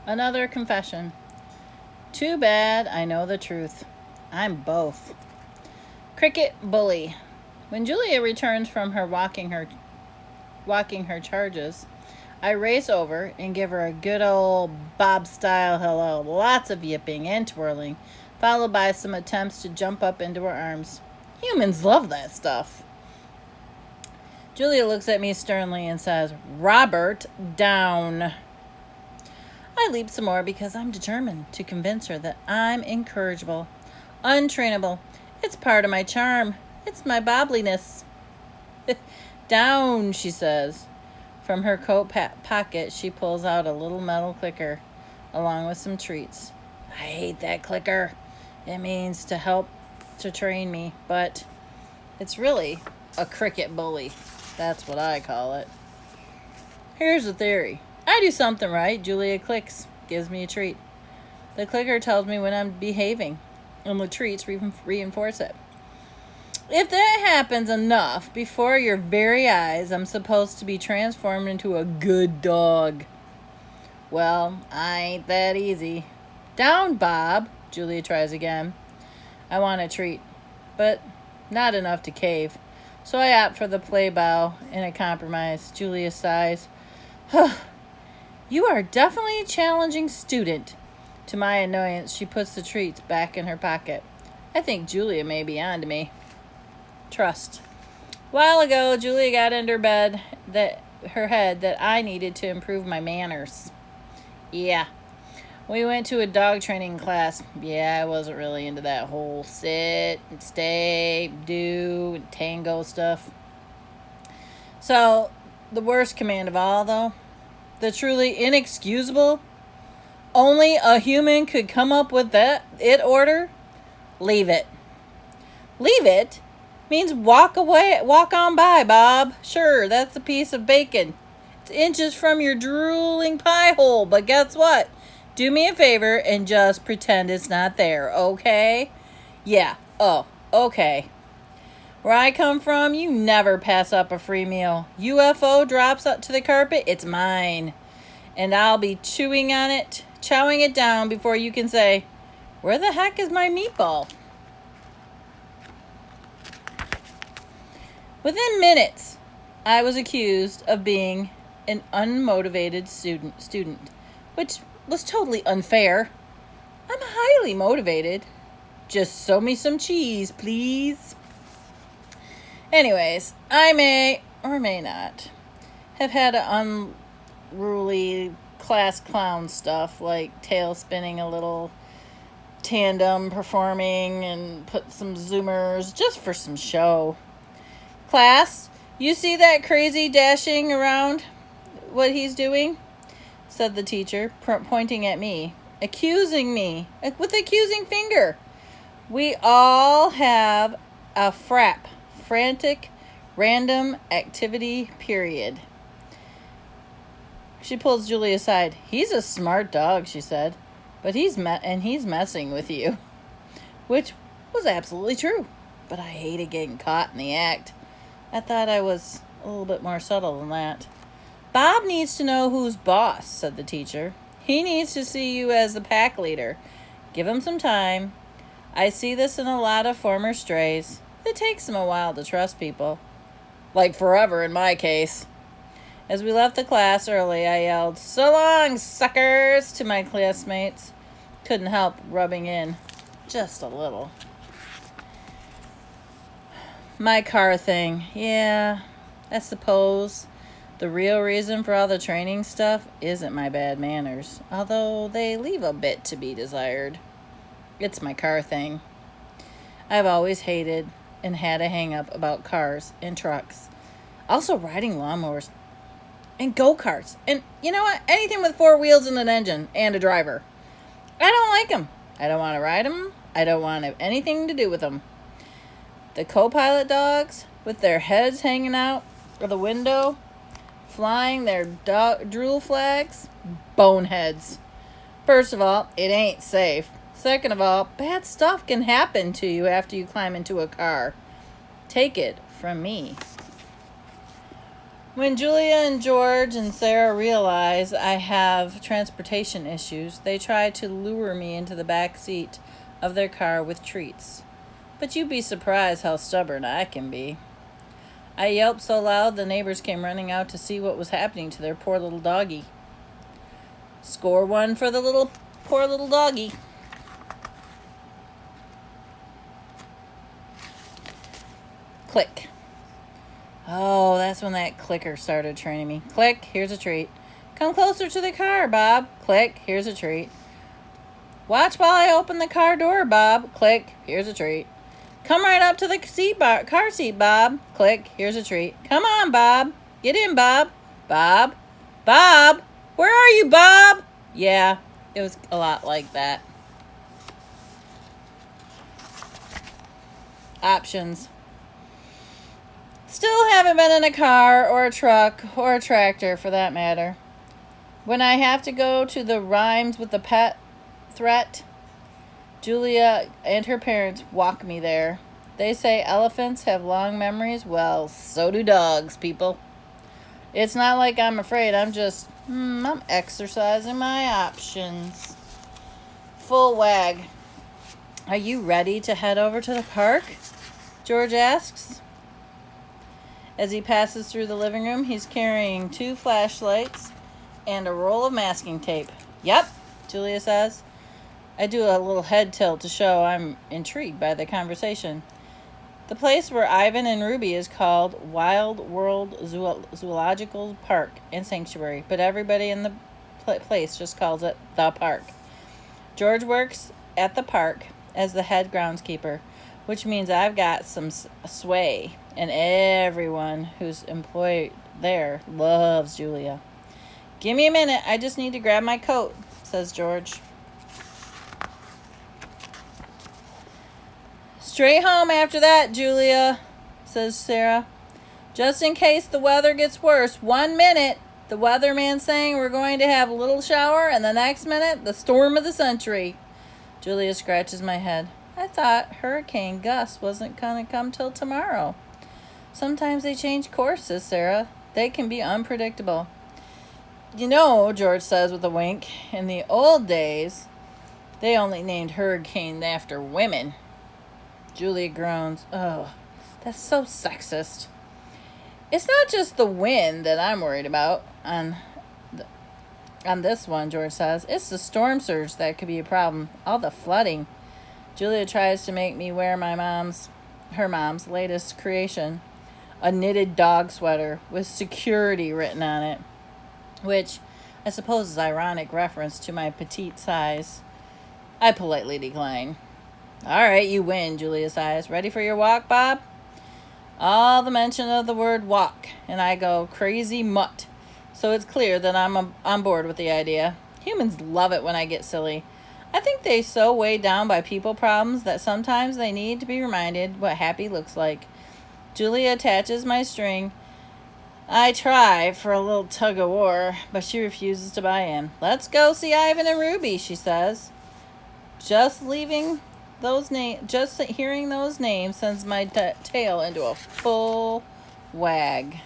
Another confession. Too bad I know the truth. I'm both. Cricket bully. When Julia returns from her walking her charges, I race over and give her a good old Bob style hello. Lots of yipping and twirling, followed by some attempts to jump up into her arms. Humans love that stuff. Julia looks at me sternly and says, "Robert, down." I leap some more because I'm determined to convince her that I'm incorrigible, untrainable. It's part of my charm. It's my bobliness. Down, she says. From her coat pocket, she pulls out a little metal clicker, along with some treats. I hate that clicker. It means to help to train me, but it's really a cricket bully. That's what I call it. Here's the theory. I do something right. Julia clicks, gives me a treat. The clicker tells me when I'm behaving, and the treats reinforce it. If that happens enough before your very eyes, I'm supposed to be transformed into a good dog. Well, I ain't that easy. Down, Bob, Julia tries again. I want a treat, but not enough to cave. So I opt for the play bow in a compromise. Julia sighs. You are definitely a challenging student. To my annoyance, she puts the treats back in her pocket. I think Julia may be on to me. Trust. A while ago, Julia got into her head that I needed to improve my manners. Yeah. We went to a dog training class. Yeah, I wasn't really into that whole sit and stay, do, and tango stuff. So, the worst command of all, though, the truly inexcusable, only a human could come up with order, leave it. Leave it means walk away, walk on by, Bob. Sure, that's a piece of bacon. It's inches from your drooling pie hole, but guess what? Do me a favor and just pretend it's not there, okay? Yeah, okay. Where I come from, you never pass up a free meal. UFO drops up to the carpet, it's mine. And I'll be chowing it down before you can say, "Where the heck is my meatball?" Within minutes, I was accused of being an unmotivated student, which was totally unfair. I'm highly motivated. Just sew me some cheese, please. Anyways, I may or may not have had unruly class clown stuff like tail spinning a little, tandem performing, and put some zoomers just for some show. Class, you see that crazy dashing around what he's doing? Said the teacher, pointing at me, accusing me with accusing finger. We all have a frantic, random activity period. She pulls Julie aside. He's a smart dog, she said, but he's messing with you. Which was absolutely true, but I hated getting caught in the act. I thought I was a little bit more subtle than that. Bob needs to know who's boss, said the teacher. He needs to see you as the pack leader. Give him some time. I see this in a lot of former strays. It takes them a while to trust people. Like forever in my case. As we left the class early, I yelled, "So long, suckers," to my classmates. Couldn't help rubbing in just a little. My car thing. Yeah, I suppose the real reason for all the training stuff isn't my bad manners, although they leave a bit to be desired. It's my car thing. I've always hated and had a hang-up about cars and trucks. Also riding lawnmowers and go-karts. And you know what? Anything with four wheels and an engine and a driver. I don't like them. I don't want to ride them. I don't want to have anything to do with them. The co-pilot dogs with their heads hanging out of the window, flying their drool flags, boneheads. First of all, it ain't safe. Second of all, bad stuff can happen to you after you climb into a car. Take it from me. When Julia and George and Sarah realize I have transportation issues, they try to lure me into the back seat of their car with treats. But you'd be surprised how stubborn I can be. I yelped so loud the neighbors came running out to see what was happening to their poor little doggie. Score one for the poor little doggie. Click. Oh, that's when that clicker started training me. Click, here's a treat. Come closer to the car, Bob. Click, here's a treat. Watch while I open the car door, Bob. Click, here's a treat. Come right up to the car seat, Bob. Click, here's a treat. Come on, Bob. Get in, Bob. Bob. Bob. Where are you, Bob? Yeah, it was a lot like that. Options. Still haven't been in a car or a truck or a tractor for that matter. When I have to go to the Rhymes with the Pet threat, Julia and her parents walk me there. They say elephants have long memories. Well, so do dogs, people. It's not like I'm afraid. I'm exercising my options. Full wag. Are you ready to head over to the park? George asks. As he passes through the living room, he's carrying 2 flashlights and a roll of masking tape. Yep, Julia says. I do a little head tilt to show I'm intrigued by the conversation. The place where Ivan and Ruby is called Wild World Zoological Park and Sanctuary, but everybody in the place just calls it the park. George works at the park as the head groundskeeper, which means I've got some sway, and everyone who's employed there loves Julia. Give me a minute, I just need to grab my coat, says George. Straight home after that, Julia, says Sarah. Just in case the weather gets worse. 1 minute, the weatherman's saying we're going to have a little shower, and the next minute, the storm of the century. Julia scratches my head. I thought Hurricane Gus wasn't going to come till tomorrow. Sometimes they change course, says Sarah. They can be unpredictable. You know, George says with a wink, in the old days, they only named hurricanes after women. Julia groans. Oh, that's so sexist. It's not just the wind that I'm worried about on this one, George says. It's the storm surge that could be a problem. All the flooding. Julia tries to make me wear her mom's latest creation, a knitted dog sweater with security written on it, which I suppose is ironic reference to my petite size. I politely decline. All right, you win, Julia sighs. Ready for your walk, Bob? All the mention of the word walk, and I go crazy mutt. So it's clear that I'm on board with the idea. Humans love it when I get silly. I think they're so weighed down by people problems that sometimes they need to be reminded what happy looks like. Julia attaches my string. I try for a little tug of war, but she refuses to buy in. Let's go see Ivan and Ruby, she says. Just hearing those names sends my tail into a full wag.